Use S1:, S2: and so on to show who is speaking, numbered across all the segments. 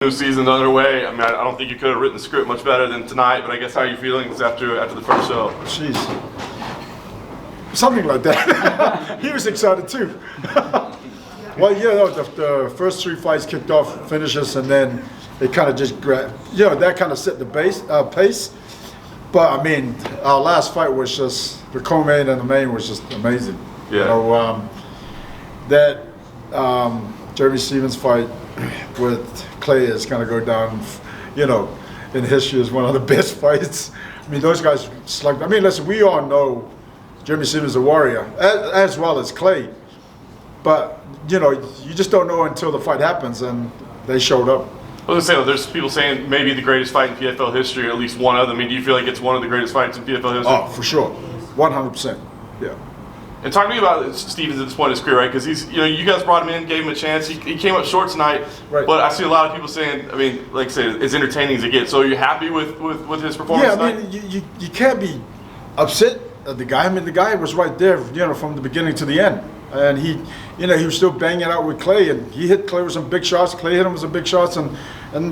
S1: New season's underway. I mean, I don't think you could have written the script much better than tonight, but I guess how are you feeling after the first show?
S2: Jeez. Something like that. He was excited too. Well, the first three fights kicked off finishes, and then they kind of just grabbed, that kind of set the pace. But I mean, our last fight was just, the co-main and the main was just amazing.
S1: Yeah.
S2: That Jeremy Stephens fight with Clay is going to go down, in history as one of the best fights. I mean, those guys slugged. I mean, listen, we all know Jeremy Stephens is a warrior, as well as Clay. But, you just don't know until the fight happens, and they showed up.
S1: I was going to say, there's people saying maybe the greatest fight in PFL history, or at least one of them. I mean, do you feel like it's one of the greatest fights in PFL history?
S2: Oh, for sure. 100%. Yeah.
S1: And talk to me about Stephens at this point in his career, right? Because he's, you guys brought him in, gave him a chance. He came up short tonight, right. But I see a lot of people saying, I mean, like I say, as entertaining as it gets. So are you happy with his performance tonight?
S2: Yeah, I mean, you can't be upset at the guy. I mean, the guy was right there, from the beginning to the end. And he was still banging out with Clay, and he hit Clay with some big shots. Clay hit him with some big shots, and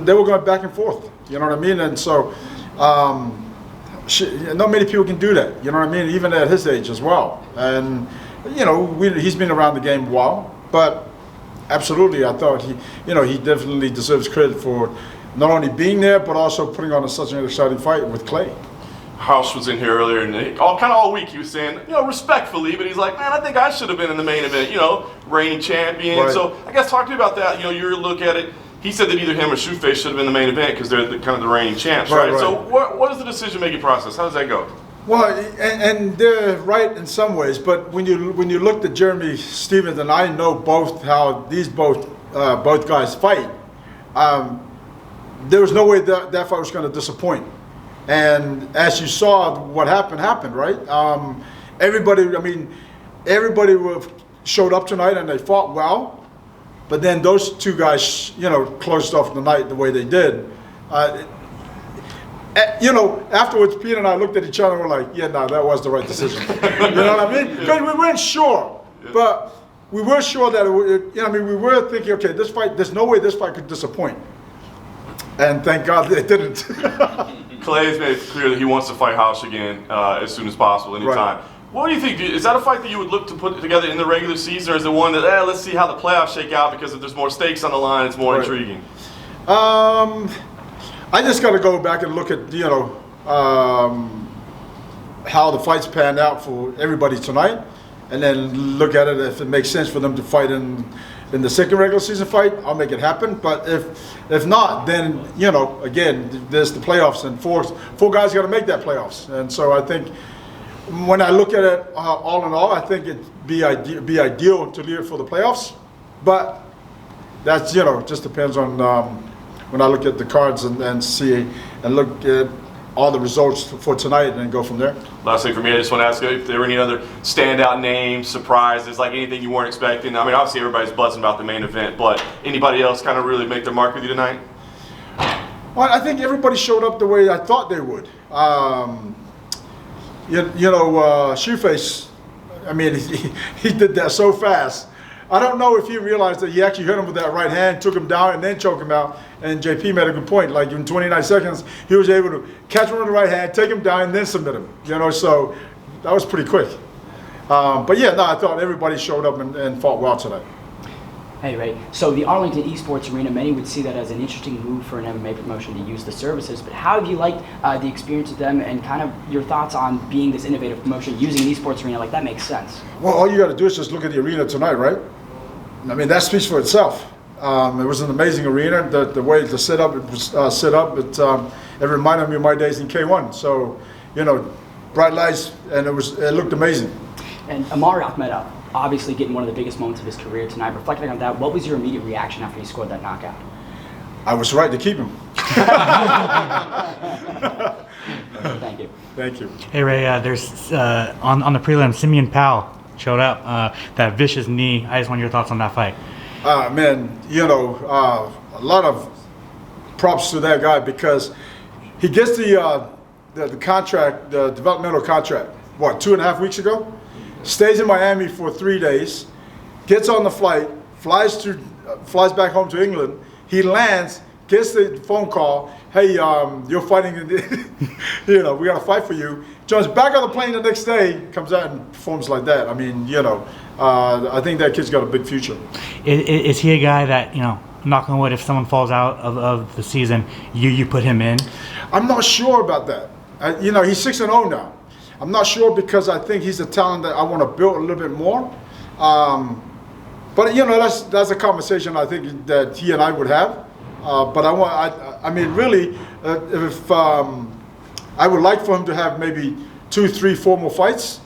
S2: they were going back and forth. You know what I mean? And so, not many people can do that. You know what I mean? Even at his age as well. And he's been around the game a while, but absolutely, I thought he definitely deserves credit for not only being there, but also putting on such an exciting fight with Clay.
S1: House was in here earlier, and all week he was saying, respectfully, but he's like, man, I think I should have been in the main event, reigning champion. Right. So I guess talk to me about that. Your look at it. He said that either him or Shoeface should have been the main event because they're kind of the reigning champs, right? So what is the decision-making process? How does that go?
S2: Well, and they're right in some ways, but when you looked at Jeremy Stephens, and I know how these both guys fight, there was no way that fight was going to disappoint. And as you saw, what happened, right? Everybody showed up tonight and they fought well. But then those two guys, closed off the night the way they did. Afterwards, Pete and I looked at each other and were like, yeah, no, that was the right decision. You know what I mean? Because we weren't sure. But we were sure that, we were thinking, okay, there's no way this fight could disappoint. And thank God it didn't.
S1: Clay has made it clear that he wants to fight House again as soon as possible, anytime. Right. What do you think? Is that a fight that you would look to put together in the regular season, or is it one that, let's see how the playoffs shake out because if there's more stakes on the line, it's more intriguing?
S2: I just got to go back and look at, how the fights panned out for everybody tonight, and then look at it if it makes sense for them to fight in the second regular season fight. I'll make it happen. But if not, then again, there's the playoffs, and four guys got to make that playoffs. And so I think when I look at it all in all, I think it'd be ideal to leave it for the playoffs. But that's just depends on when I look at the cards and see and look at all the results for tonight and then go from there.
S1: Last thing for me, I just want to ask you if there were any other standout names, surprises, like anything you weren't expecting. I mean, obviously everybody's buzzing about the main event, but anybody else kind of really make their mark with you tonight?
S2: Well, I think everybody showed up the way I thought they would. Shoeface, I mean, he did that so fast. I don't know if he realized that he actually hit him with that right hand, took him down, and then choked him out. And JP made a good point. Like in 29 seconds, he was able to catch him with the right hand, take him down, and then submit him. So that was pretty quick. But yeah, no, I thought everybody showed up and fought well tonight.
S3: Hey, Ray. So the Arlington Esports Arena, many would see that as an interesting move for an MMA promotion to use the services. But how have you liked the experience with them, and kind of your thoughts on being this innovative promotion, using an esports arena? Like, that makes sense.
S2: Well, all you got to do is just look at the arena tonight, right? I mean, that speaks for itself. It was an amazing arena. The way the setup it was set up, it reminded me of my days in K1. So, bright lights, and it looked amazing.
S3: And Amari Akhmedov, obviously getting one of the biggest moments of his career tonight. Reflecting on that, what was your immediate reaction after he scored that knockout?
S2: I was right to keep him.
S3: Thank you.
S2: Thank you.
S4: Hey, Ray, there's on the prelim, Simeon Powell showed up, that vicious knee. I just want your thoughts on that fight.
S2: Man, a lot of props to that guy because he gets the contract, the developmental contract, 2.5 weeks ago? Stays in Miami for 3 days, gets on the flight, flies back home to England. He lands, gets the phone call, hey, you're fighting, you know, we got to fight for you. Jumps back on the plane the next day, comes out and performs like that. I mean, you know, I think that kid's got a big future.
S4: Is he a guy that, you know, knock on wood, if someone falls out of the season, you put him in?
S2: I'm not sure about that. You know, he's 6-0 now. I'm not sure because I think he's a talent that I want to build a little bit more. But you know, that's a conversation I think that he and I would have. But I mean, really, if I would like for him to have maybe 2, 3, 4 more fights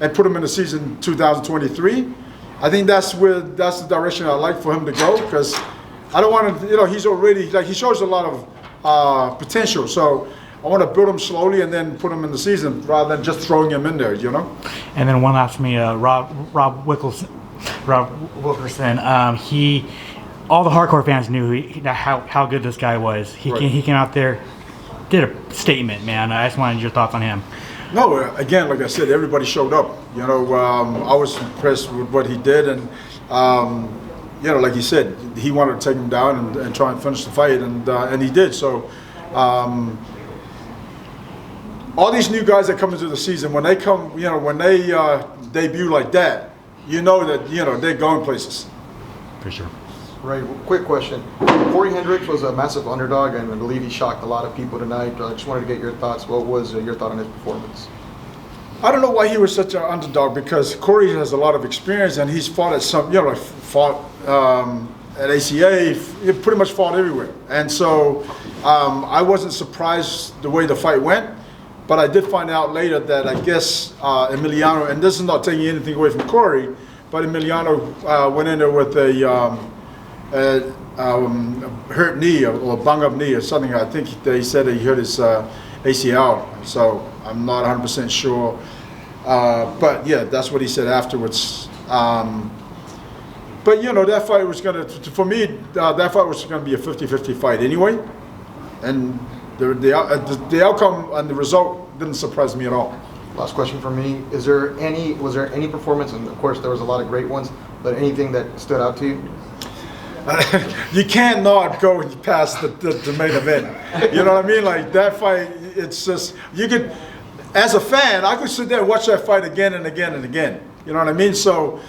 S2: and put him in the season 2023. I think that's the direction I'd like for him to go, because I don't want to, you know, he's already, like, he shows a lot of potential. So I want to build him slowly and then put him in the season rather than just throwing him in there, you know.
S4: And then one last for me, Rob Wilkerson. All the hardcore fans knew how good this guy was. He came out there, did a statement, man. I just wanted your thoughts on him.
S2: No, again, like I said, everybody showed up. You know, I was impressed with what he did, and you know, like he said, he wanted to take him down and try and finish the fight, and he did. So, all these new guys that come into the season, when they come, you know, when they debut like that, you know that, you know, they're going places.
S4: For sure.
S5: Right. Quick question. Corey Hendricks was a massive underdog, and I believe he shocked a lot of people tonight. I just wanted to get your thoughts. What was your thought on his performance?
S2: I don't know why he was such an underdog, because Corey has a lot of experience and he's fought at some, you know, like fought at ACA, he pretty much fought everywhere. And so I wasn't surprised the way the fight went, but I did find out later that I guess Emiliano, and this is not taking anything away from Corey, but Emiliano went in there with a hurt knee or bung up knee or something. I think they said he hurt his ACL, so I'm not 100% sure. But yeah, that's what he said afterwards. But you know, that fight was gonna, for me, that fight was gonna be a 50-50 fight anyway, and the outcome and the result didn't surprise me at all.
S5: Last question for me: was there any performance? And of course, there was a lot of great ones, but anything that stood out to you?
S2: You can't not go past the main event. You know what I mean? Like that fight, it's just, you could, as a fan, I could sit there and watch that fight again and again and again. You know what I mean? So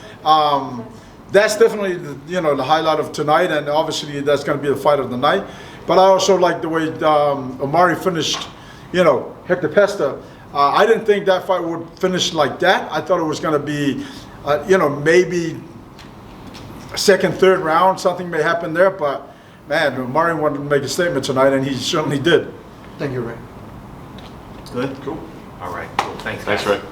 S2: that's definitely the highlight of tonight, and obviously that's going to be the fight of the night. But I also like the way Omari finished, Hector Pesta. I didn't think that fight would finish like that. I thought it was going to be, maybe second, third round, something may happen there. But man, Omari wanted to make a statement tonight, and he certainly did.
S5: Thank you, Ray.
S6: Good? Cool. All right, cool. Thanks, guys.
S1: Thanks, Ray.